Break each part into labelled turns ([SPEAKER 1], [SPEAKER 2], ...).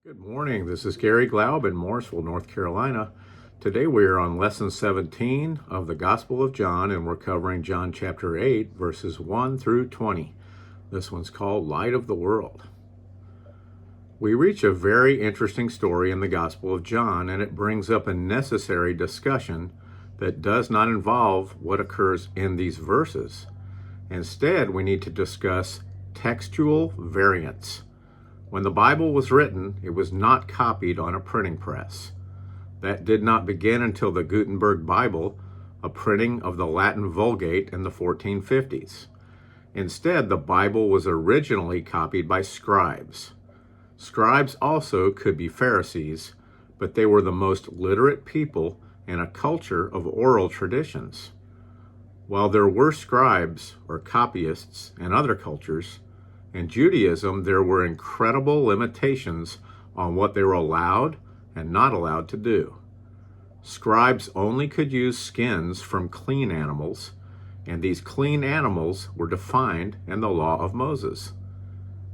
[SPEAKER 1] Good morning. This is Garry Glaub in Mooresville, North Carolina. Today we are on lesson 17 of the Gospel of John, and we're covering John chapter 8, verses 1 through 20. This one's called Light of the World. We reach a very interesting story in the Gospel of John, and it brings up a necessary discussion that does not involve what occurs in these verses. Instead, we need to discuss textual variants. When the Bible was written, it was not copied on a printing press. That did not begin until the Gutenberg Bible, a printing of the Latin Vulgate in the 1450s. Instead, the Bible was originally copied by scribes. Scribes also could be Pharisees, but they were the most literate people in a culture of oral traditions. While there were scribes or copyists in other cultures, in Judaism, there were incredible limitations on what they were allowed and not allowed to do. Scribes only could use skins from clean animals, and these clean animals were defined in the law of Moses.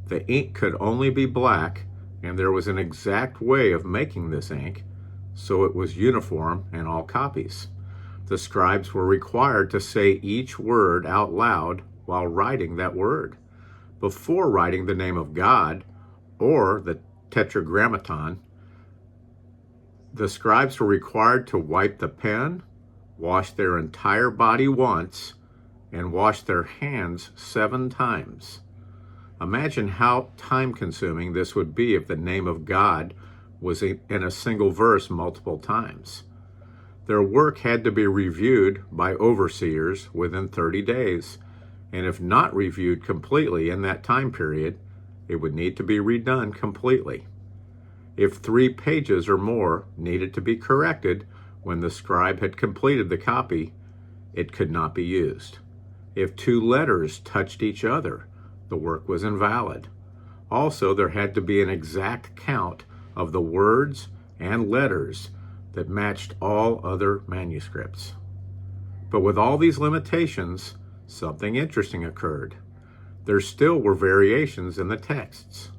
[SPEAKER 1] The ink could only be black, and there was an exact way of making this ink, so it was uniform in all copies. The scribes were required to say each word out loud while writing that word. Before writing the name of God or the tetragrammaton, the scribes were required to wipe the pen, wash their entire body once, and wash their hands 7 times. Imagine how time-consuming this would be if the name of God was in a single verse multiple times. Their work had to be reviewed by overseers within 30 days. And if not reviewed completely in that time period, it would need to be redone completely. If 3 pages or more needed to be corrected when the scribe had completed the copy, it could not be used. If 2 letters touched each other, the work was invalid. Also, there had to be an exact count of the words and letters that matched all other manuscripts. But with all these limitations, something interesting occurred. There still were variations in the texts.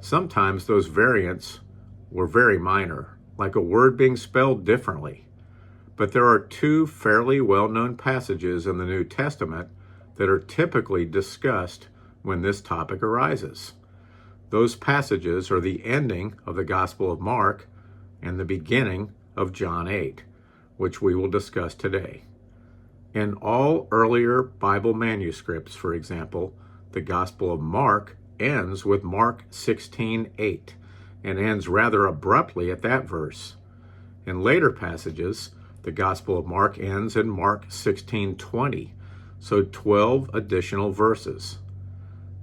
[SPEAKER 1] Sometimes those variants were very minor, like a word being spelled differently. But there are 2 fairly well-known passages in the New Testament that are typically discussed when this topic arises. Those passages are the ending of the Gospel of Mark and the beginning of John 8, which we will discuss today. In all earlier Bible manuscripts, for example, the Gospel of Mark ends with Mark 16:8 and ends rather abruptly at that verse. In later passages, the Gospel of Mark ends in Mark 16:20, so 12 additional verses.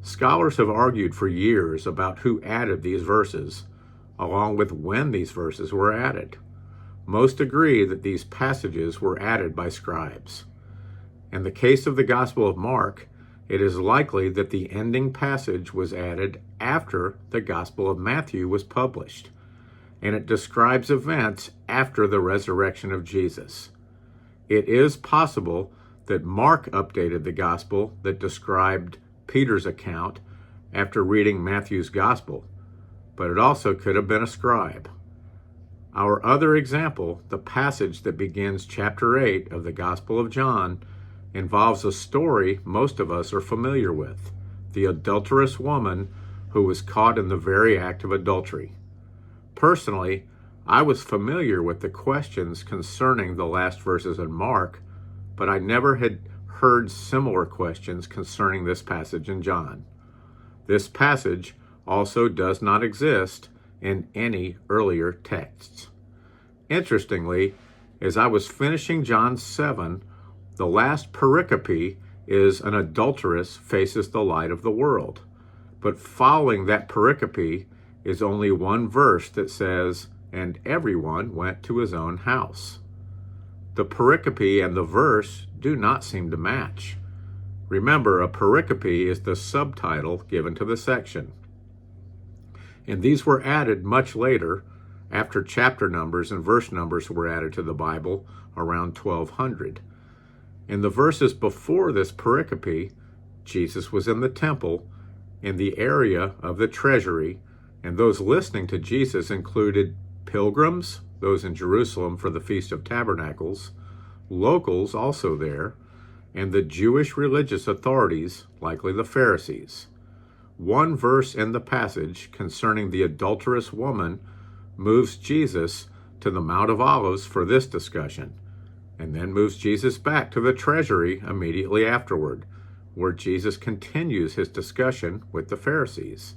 [SPEAKER 1] Scholars have argued for years about who added these verses, along with when these verses were added. Most agree that these passages were added by scribes. In the case of the Gospel of Mark, it is likely that the ending passage was added after the Gospel of Matthew was published, and it describes events after the resurrection of Jesus. It is possible that Mark updated the Gospel that described Peter's account after reading Matthew's Gospel, but it also could have been a scribe. Our other example, the passage that begins chapter 8 of the Gospel of John, involves a story most of us are familiar with, the adulterous woman who was caught in the very act of adultery. Personally, I was familiar with the questions concerning the last verses in Mark, but I never had heard similar questions concerning this passage in John. This passage also does not exist in any earlier texts. Interestingly, as I was finishing John 7, the last pericope is an adulteress faces the light of the world. But following that pericope is only one verse that says, "And everyone went to his own house." The pericope and the verse do not seem to match. Remember, a pericope is the subtitle given to the section. And these were added much later, after chapter numbers and verse numbers were added to the Bible around 1200. In the verses before this pericope, Jesus was in the temple in the area of the treasury, And those listening to Jesus included pilgrims, those in Jerusalem for the Feast of Tabernacles, locals also there, and the Jewish religious authorities, likely the Pharisees. One verse in the passage concerning the adulterous woman moves Jesus to the Mount of Olives for this discussion, and then moves Jesus back to the treasury immediately afterward, where Jesus continues his discussion with the Pharisees.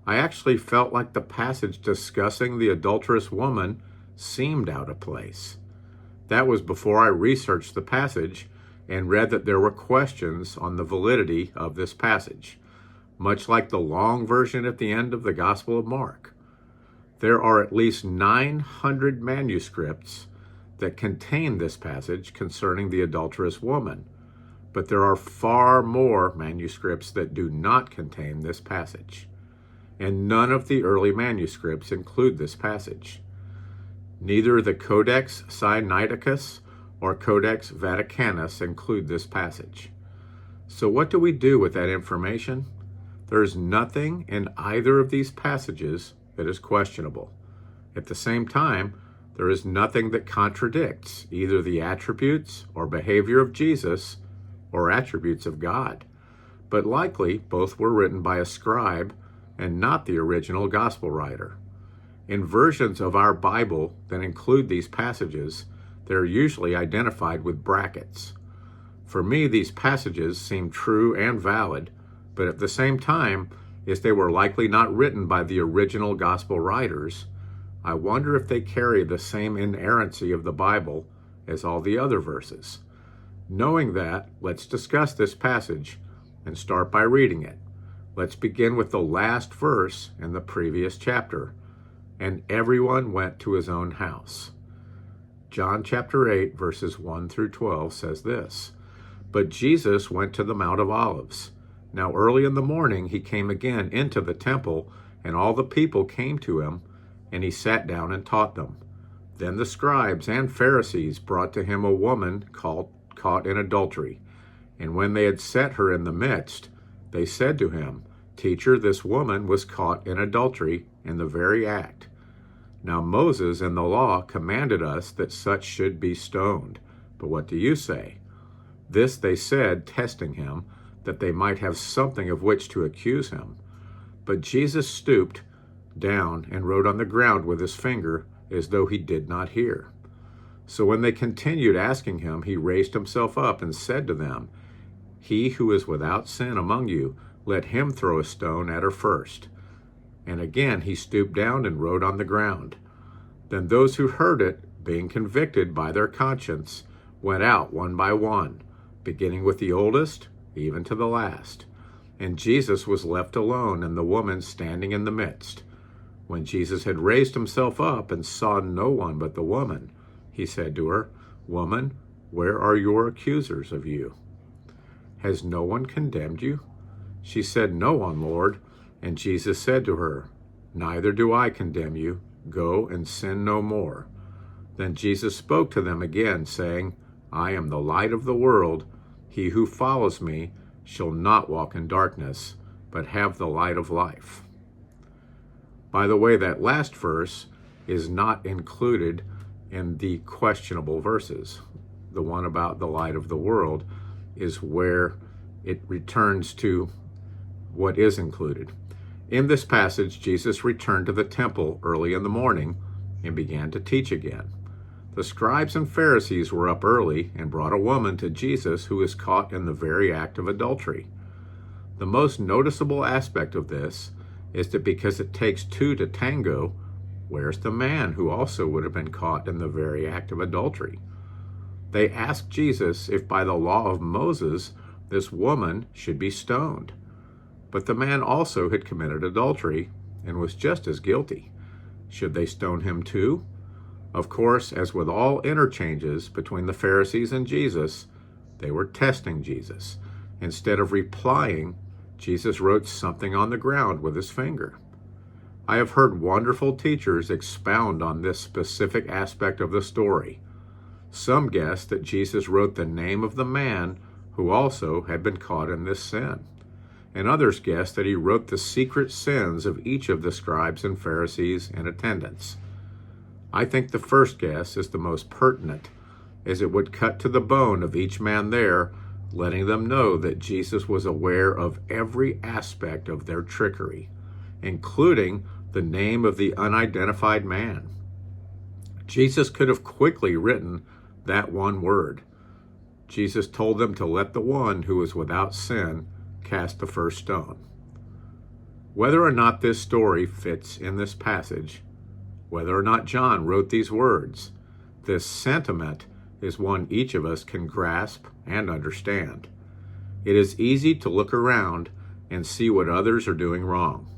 [SPEAKER 1] I actually felt like the passage discussing the adulterous woman seemed out of place. That was before I researched the passage and read that there were questions on the validity of this passage, much like the long version at the end of the Gospel of Mark. There are at least 900 manuscripts that contain this passage concerning the adulterous woman, but there are far more manuscripts that do not contain this passage, and none of the early manuscripts include this passage. Neither the Codex Sinaiticus or Codex Vaticanus include this passage. So what do we do with that information? There's nothing in either of these passages that is questionable. At the same time, there is nothing that contradicts either the attributes or behavior of Jesus or attributes of God. But likely, both were written by a scribe and not the original gospel writer. In versions of our Bible that include these passages, they're usually identified with brackets. For me, these passages seem true and valid, but at the same time, as they were likely not written by the original gospel writers, I wonder if they carry the same inerrancy of the Bible as all the other verses. Knowing that, let's discuss this passage and start by reading it. Let's begin with the last verse in the previous chapter. And everyone went to his own house. John chapter 8, verses 1 through 12 says this, "But Jesus went to the Mount of Olives. Now early in the morning he came again into the temple, and all the people came to him, and he sat down and taught them. Then the scribes and Pharisees brought to him a woman caught in adultery. And when they had set her in the midst, they said to him, 'Teacher, this woman was caught in adultery in the very act. Now Moses in the law commanded us that such should be stoned. But what do you say?' This they said, testing him, that they might have something of which to accuse him. But Jesus stooped down and wrote on the ground with his finger, as though he did not hear. So when they continued asking him, he raised himself up and said to them, 'He who is without sin among you, let him throw a stone at her first.' And again he stooped down and wrote on the ground. Then those who heard it, being convicted by their conscience, went out one by one, beginning with the oldest, even to the last. And Jesus was left alone, and the woman standing in the midst. When Jesus had raised himself up and saw no one but the woman, he said to her, 'Woman, where are your accusers of you? Has no one condemned you?' She said, 'No one, Lord.' And Jesus said to her, 'Neither do I condemn you. Go and sin no more.' Then Jesus spoke to them again, saying, 'I am the light of the world. He who follows me shall not walk in darkness, but have the light of life.'" By the way, that last verse is not included in the questionable verses. The one about the light of the world is where it returns to what is included. In this passage, Jesus returned to the temple early in the morning and began to teach again. The scribes and Pharisees were up early and brought a woman to Jesus who was caught in the very act of adultery. The most noticeable aspect of this is that because it takes two to tango, where's the man who also would have been caught in the very act of adultery? They asked Jesus if by the law of Moses this woman should be stoned. But the man also had committed adultery and was just as guilty. Should they stone him too? Of course, as with all interchanges between the Pharisees and Jesus, they were testing Jesus. Instead of replying, Jesus wrote something on the ground with his finger. I have heard wonderful teachers expound on this specific aspect of the story. Some guess that Jesus wrote the name of the man who also had been caught in this sin. and others guess that he wrote the secret sins of each of the scribes and Pharisees in attendance. I think the first guess is the most pertinent, as it would cut to the bone of each man there, letting them know that Jesus was aware of every aspect of their trickery, including the name of the unidentified man. Jesus could have quickly written that one word. Jesus told them to let the one who was without sin cast the first stone. Whether or not this story fits in this passage, whether or not John wrote these words, this sentiment is one each of us can grasp and understand. It is easy to look around and see what others are doing wrong,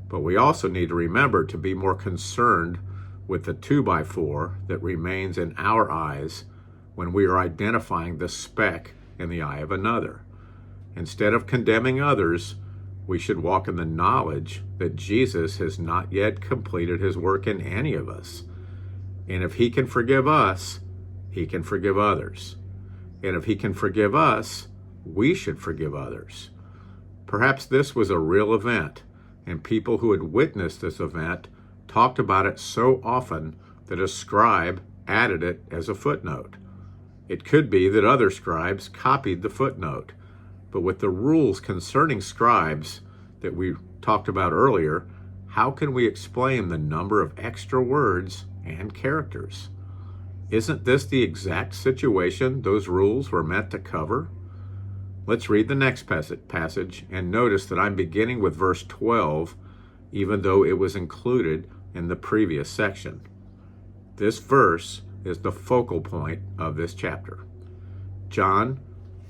[SPEAKER 1] but we also need to remember to be more concerned with the 2x4 that remains in our eyes when we are identifying the speck in the eye of another. Instead of condemning others, we should walk in the knowledge that Jesus has not yet completed his work in any of us. And if he can forgive us, he can forgive others. And if he can forgive us, we should forgive others. Perhaps this was a real event, and people who had witnessed this event talked about it so often that a scribe added it as a footnote. It could be that other scribes copied the footnote, but with the rules concerning scribes that we talked about earlier, how can we explain the number of extra words and characters? Isn't this the exact situation those rules were meant to cover? Let's read the next passage and notice that I'm beginning with verse 12, even though it was included in the previous section. This verse is the focal point of this chapter. John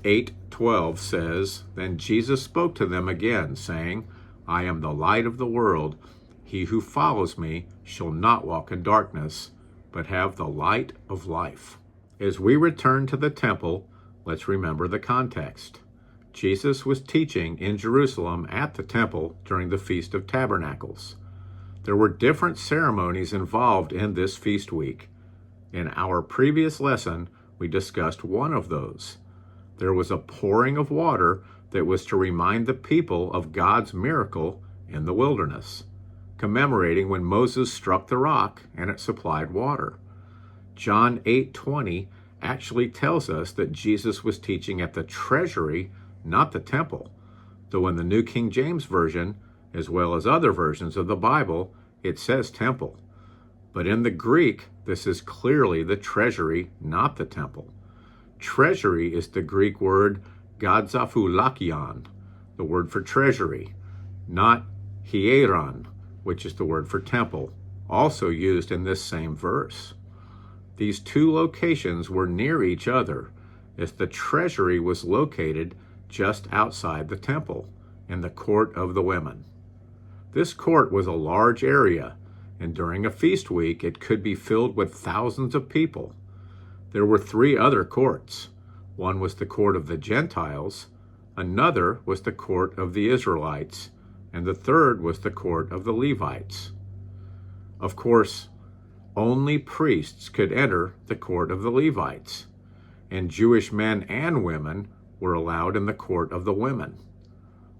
[SPEAKER 1] 8:12 says, "Then Jesus spoke to them again, saying, I am the light of the world. He who follows me shall not walk in darkness, but have the light of life." As we return to the temple, let's remember the context. Jesus was teaching in Jerusalem at the temple during the Feast of Tabernacles. There were different ceremonies involved in this feast week. In our previous lesson, we discussed one of those. There was a pouring of water that was to remind the people of God's miracle in the wilderness, commemorating when Moses struck the rock and it supplied water. John 8:20 actually tells us that Jesus was teaching at the treasury, not the temple, though in the New King James Version, as well as other versions of the Bible, it says temple. But in the Greek, this is clearly the treasury, not the temple. Treasury is the Greek word gadzaphulakion, the word for treasury, not hieron, which is the word for temple, also used in this same verse. These two locations were near each other, as the treasury was located just outside the temple, in the court of the women. This court was a large area, and during a feast week it could be filled with thousands of people. There were 3 other courts. One was the court of the Gentiles, another was the court of the Israelites, and the third was the court of the Levites. Of course, only priests could enter the court of the Levites, and Jewish men and women were allowed in the court of the women.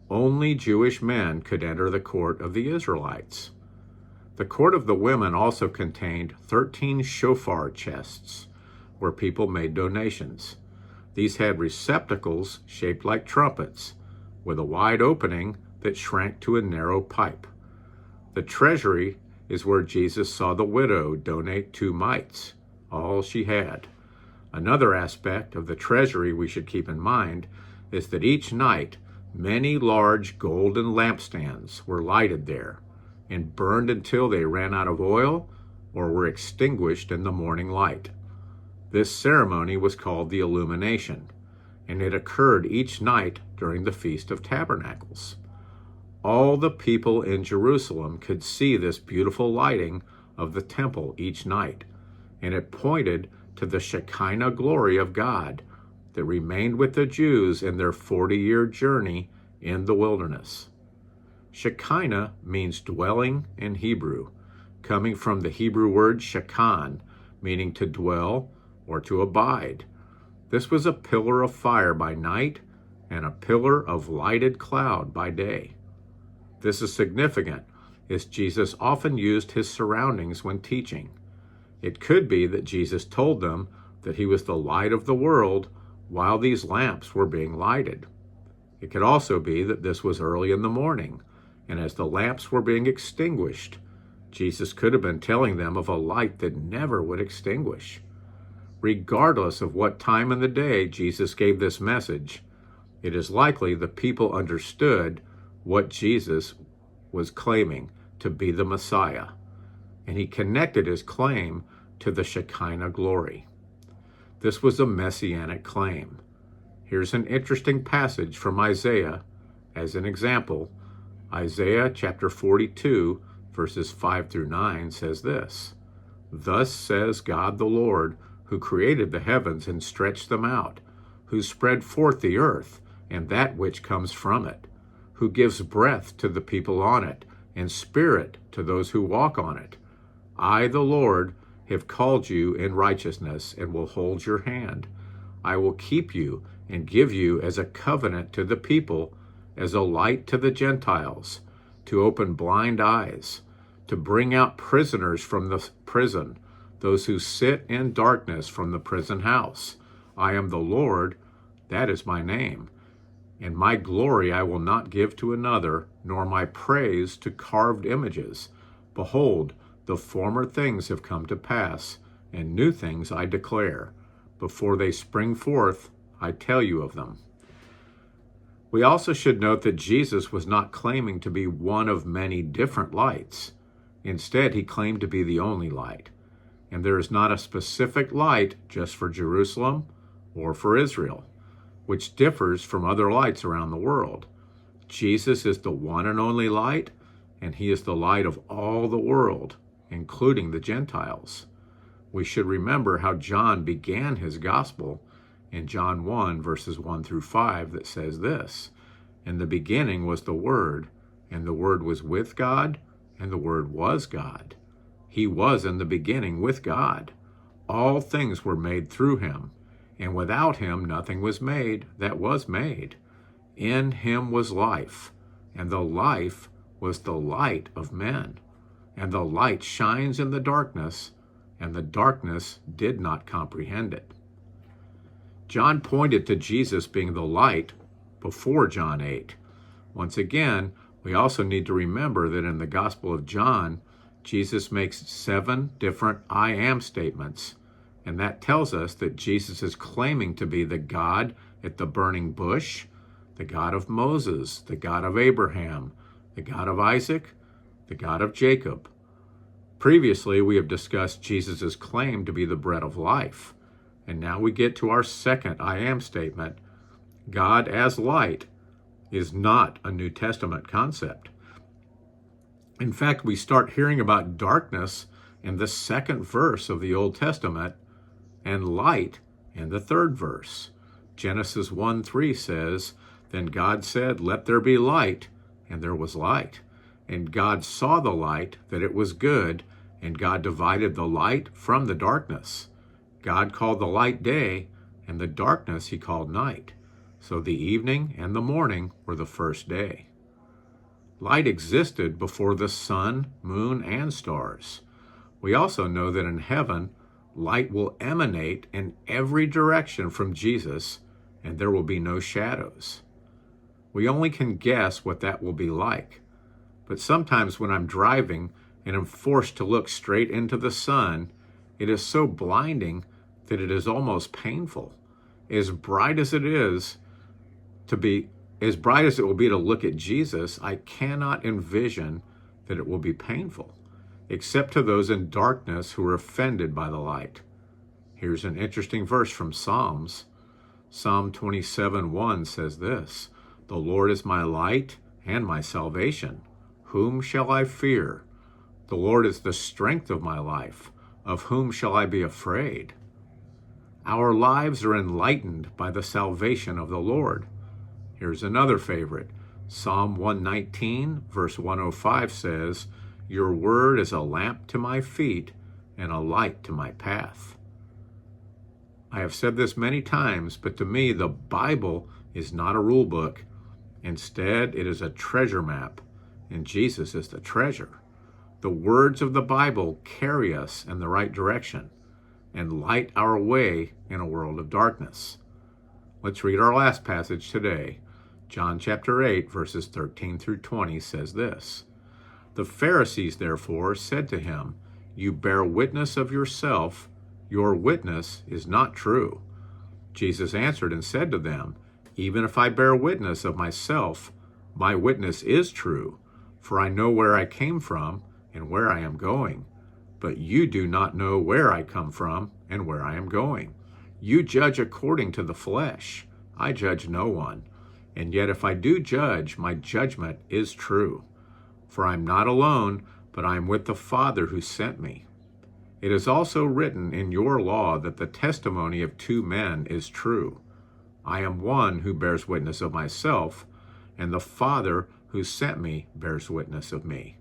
[SPEAKER 1] Only Jewish men could enter the court of the Israelites. The court of the women also contained 13 shofar chests, where people made donations. These had receptacles shaped like trumpets, with a wide opening that shrank to a narrow pipe. The treasury is where Jesus saw the widow donate 2 mites, all she had. Another aspect of the treasury we should keep in mind is that each night many large golden lampstands were lighted there and burned until they ran out of oil or were extinguished in the morning light. This ceremony was called the illumination, and it occurred each night during the Feast of Tabernacles. All the people in Jerusalem could see this beautiful lighting of the temple each night, and it pointed to the Shekinah glory of God that remained with the Jews in their 40-year journey in the wilderness. Shekinah means dwelling in Hebrew, coming from the Hebrew word shekan, meaning to dwell or to abide. This was a pillar of fire by night and a pillar of lighted cloud by day. This is significant, as Jesus often used his surroundings when teaching. It could be that Jesus told them that he was the light of the world while these lamps were being lighted. It could also be that this was early in the morning, and as the lamps were being extinguished, Jesus could have been telling them of a light that never would extinguish. Regardless of what time in the day Jesus gave this message, it is likely the people understood what Jesus was claiming to be the Messiah, and he connected his claim to the Shekinah glory. This was a Messianic claim. Here's an interesting passage from Isaiah as an example. Isaiah chapter 42, verses 5 through 9 says this: "Thus says God the Lord, who created the heavens and stretched them out, who spread forth the earth and that which comes from it, who gives breath to the people on it, and spirit to those who walk on it. I, the Lord, have called you in righteousness and will hold your hand. I will keep you and give you as a covenant to the people, as a light to the Gentiles, to open blind eyes, to bring out prisoners from the prison, those who sit in darkness from the prison house. I am the Lord, that is my name. And my glory I will not give to another, nor my praise to carved images. Behold, the former things have come to pass, and new things I declare. Before they spring forth, I tell you of them." We also should note that Jesus was not claiming to be one of many different lights. Instead, he claimed to be the only light. And there is not a specific light just for Jerusalem or for Israel, which differs from other lights around the world. Jesus is the one and only light, and he is the light of all the world, including the Gentiles. We should remember how John began his gospel in John 1, verses 1 through 5, that says this: "In the beginning was the Word, and the Word was with God, and the Word was God. He was in the beginning with God. All things were made through him, and without him nothing was made that was made. In him was life, and the life was the light of men. And the light shines in the darkness, and the darkness did not comprehend it." John pointed to Jesus being the light before John 8. Once again, we also need to remember that in the Gospel of John, Jesus makes 7 different I am statements, and that tells us that Jesus is claiming to be the God at the burning bush, the God of Moses, the God of Abraham, the God of Isaac, the God of Jacob. Previously, we have discussed Jesus' claim to be the bread of life, and now we get to our second I am statement. God as light is not a New Testament concept. In fact, we start hearing about darkness in the 2nd verse of the Old Testament and light in the 3rd verse. Genesis 1:3 says, "Then God said, 'Let there be light,' and there was light. And God saw the light, that it was good, and God divided the light from the darkness. God called the light day, and the darkness he called night. So the evening and the morning were the first day." Light existed before the sun, moon, and stars. We also know that in heaven, light will emanate in every direction from Jesus, and there will be no shadows. We only can guess what that will be like. But sometimes when I'm driving and am forced to look straight into the sun, it is so blinding that it is almost painful. As bright as it is to be, as bright as it will be to look at Jesus, I cannot envision that it will be painful, except to those in darkness who are offended by the light. Here's an interesting verse from Psalms. Psalm 27:1 says this: "The Lord is my light and my salvation. Whom shall I fear? The Lord is the strength of my life. Of whom shall I be afraid?" Our lives are enlightened by the salvation of the Lord. Here's another favorite. Psalm 119, verse 105 says, "Your word is a lamp to my feet and a light to my path." I have said this many times, but to me, the Bible is not a rule book. Instead, it is a treasure map, and Jesus is the treasure. The words of the Bible carry us in the right direction and light our way in a world of darkness. Let's read our last passage today. John chapter 8, verses 13 through 20 says this: The Pharisees therefore said to him, You bear witness of yourself, your witness is not true. Jesus answered and said to them, Even if I bear witness of myself, my witness is true, for I know where I came from and where I am going. But you do not know where I come from and where I am going. You judge according to the flesh. I judge no one. And yet if I do judge, my judgment is true. For I am not alone, but I am with the Father who sent me. It is also written in your law that the testimony of two men is true. I am one who bears witness of myself, and the Father who sent me bears witness of me.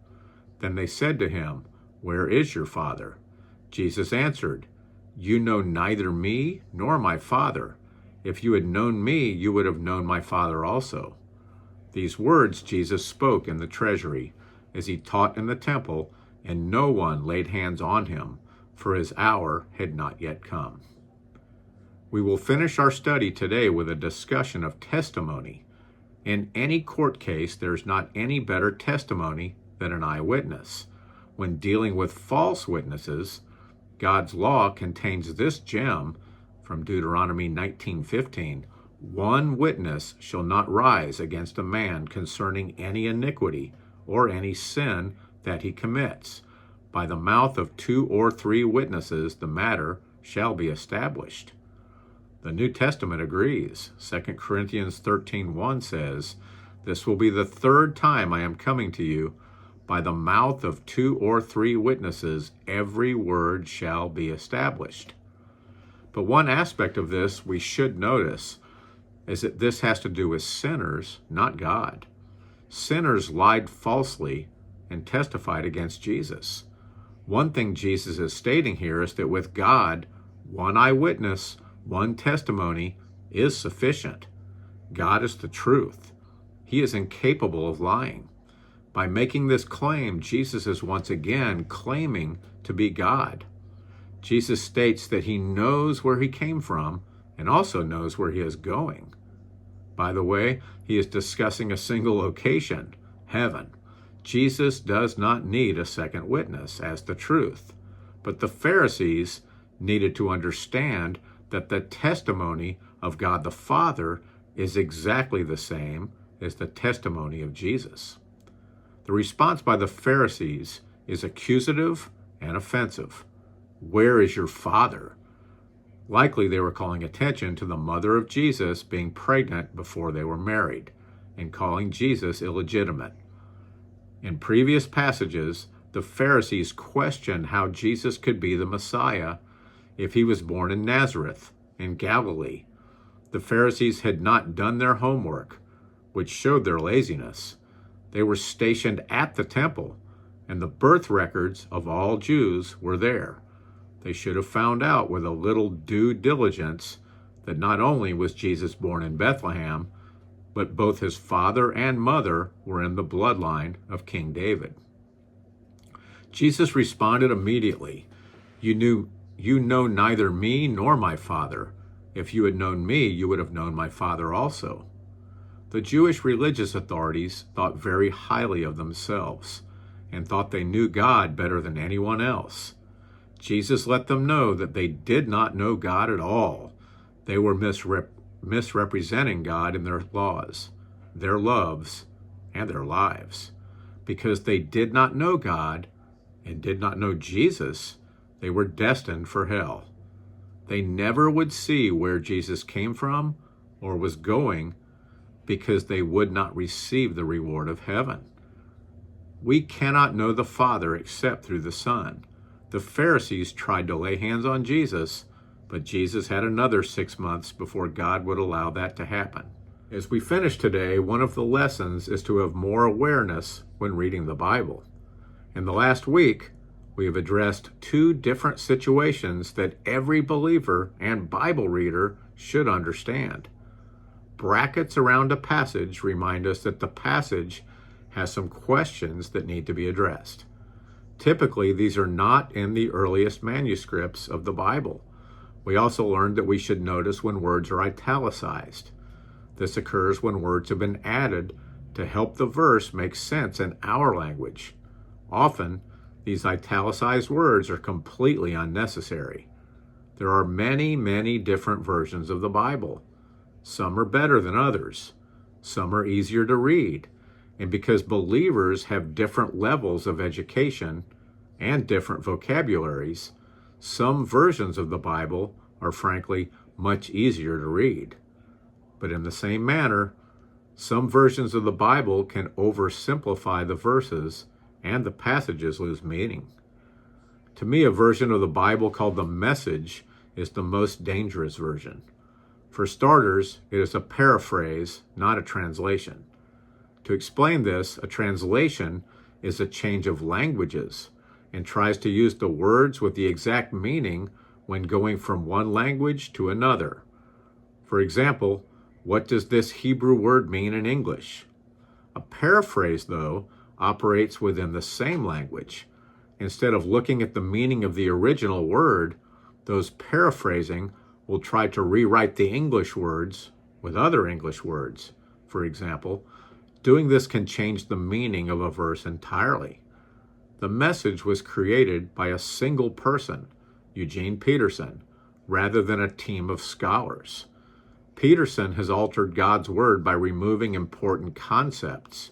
[SPEAKER 1] Then they said to him, Where is your Father? Jesus answered, You know neither me nor my Father. If you had known me, you would have known my Father also. These words Jesus spoke in the treasury, as he taught in the temple, and no one laid hands on him, for his hour had not yet come. We will finish our study today with a discussion of testimony. In any court case, there's not any better testimony than an eyewitness. When dealing with false witnesses, God's law contains this gem from Deuteronomy 19:15. One witness shall not rise against a man concerning any iniquity or any sin that he commits. By the mouth of 2 or 3 witnesses the matter shall be established. The New Testament agrees. 2 Corinthians 13:1 says, This will be the 3rd time I am coming to you. By the mouth of 2 or 3 witnesses every word shall be established. But one aspect of this we should notice is that this has to do with sinners, not God. Sinners lied falsely and testified against Jesus. One thing Jesus is stating here is that with God, one eyewitness, one testimony is sufficient. God is the truth. He is incapable of lying. By making this claim, Jesus is once again claiming to be God. Jesus states that he knows where he came from and also knows where he is going. By the way, he is discussing a single location, heaven. Jesus does not need a second witness as the truth, but the Pharisees needed to understand that the testimony of God the Father is exactly the same as the testimony of Jesus. The response by the Pharisees is accusative and offensive. Where is your Father? Likely they were calling attention to the mother of Jesus being pregnant before they were married and calling Jesus illegitimate. In previous passages, the Pharisees questioned how Jesus could be the Messiah if he was born in Nazareth, in Galilee. The Pharisees had not done their homework, which showed their laziness. They were stationed at the temple, and the birth records of all Jews were there. They should have found out with a little due diligence that not only was Jesus born in Bethlehem, but both his father and mother were in the bloodline of King David. Jesus responded immediately, You know neither me nor my Father. If you had known me, you would have known my Father also. The Jewish religious authorities thought very highly of themselves and thought they knew God better than anyone else. Jesus let them know that they did not know God at all. They were misrepresenting God in their laws, their loves, and their lives. Because they did not know God and did not know Jesus, they were destined for hell. They never would see where Jesus came from or was going because they would not receive the reward of heaven. We cannot know the Father except through the Son. The Pharisees tried to lay hands on Jesus, but Jesus had another 6 months before God would allow that to happen. As we finish today, one of the lessons is to have more awareness when reading the Bible. In the last week, We have addressed two different situations that every believer and Bible reader should understand. Brackets around a passage remind us that the passage has some questions that need to be addressed. Typically, these are not in the earliest manuscripts of the Bible. We also learned that we should notice when words are italicized. This occurs when words have been added to help the verse make sense in our language. Often, these italicized words are completely unnecessary. There are many, many different versions of the Bible. Some are better than others. Some are easier to read. And because believers have different levels of education and different vocabularies, some versions of the Bible are frankly much easier to read. But in the same manner, some versions of the Bible can oversimplify the verses and the passages lose meaning. To me, a version of the Bible called the Message is the most dangerous version. For starters, it is a paraphrase, not a translation. To explain this, a translation is a change of languages and tries to use the words with the exact meaning when going from one language to another. For example, what does this Hebrew word mean in English? A paraphrase, though, operates within the same language. Instead of looking at the meaning of the original word, those paraphrasing will try to rewrite the English words with other English words. For example, doing this can change the meaning of a verse entirely. The Message was created by a single person, Eugene Peterson, rather than a team of scholars. Peterson has altered God's Word by removing important concepts.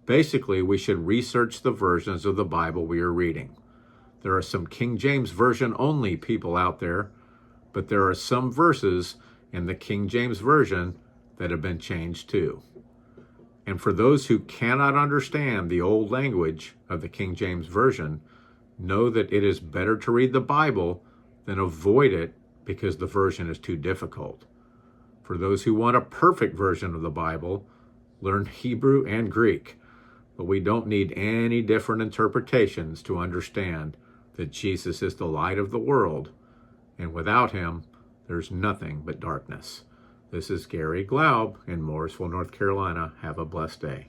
[SPEAKER 1] Basically, we should research the versions of the Bible we are reading. There are some King James Version only people out there, but there are some verses in the King James Version that have been changed too. And for those who cannot understand the old language of the King James Version, know that it is better to read the Bible than avoid it because the version is too difficult. For those who want a perfect version of the Bible, learn Hebrew and Greek. But we don't need any different interpretations to understand that Jesus is the light of the world, and without him, there's nothing but darkness. This is Garry Glaub in Mooresville, North Carolina. Have a blessed day.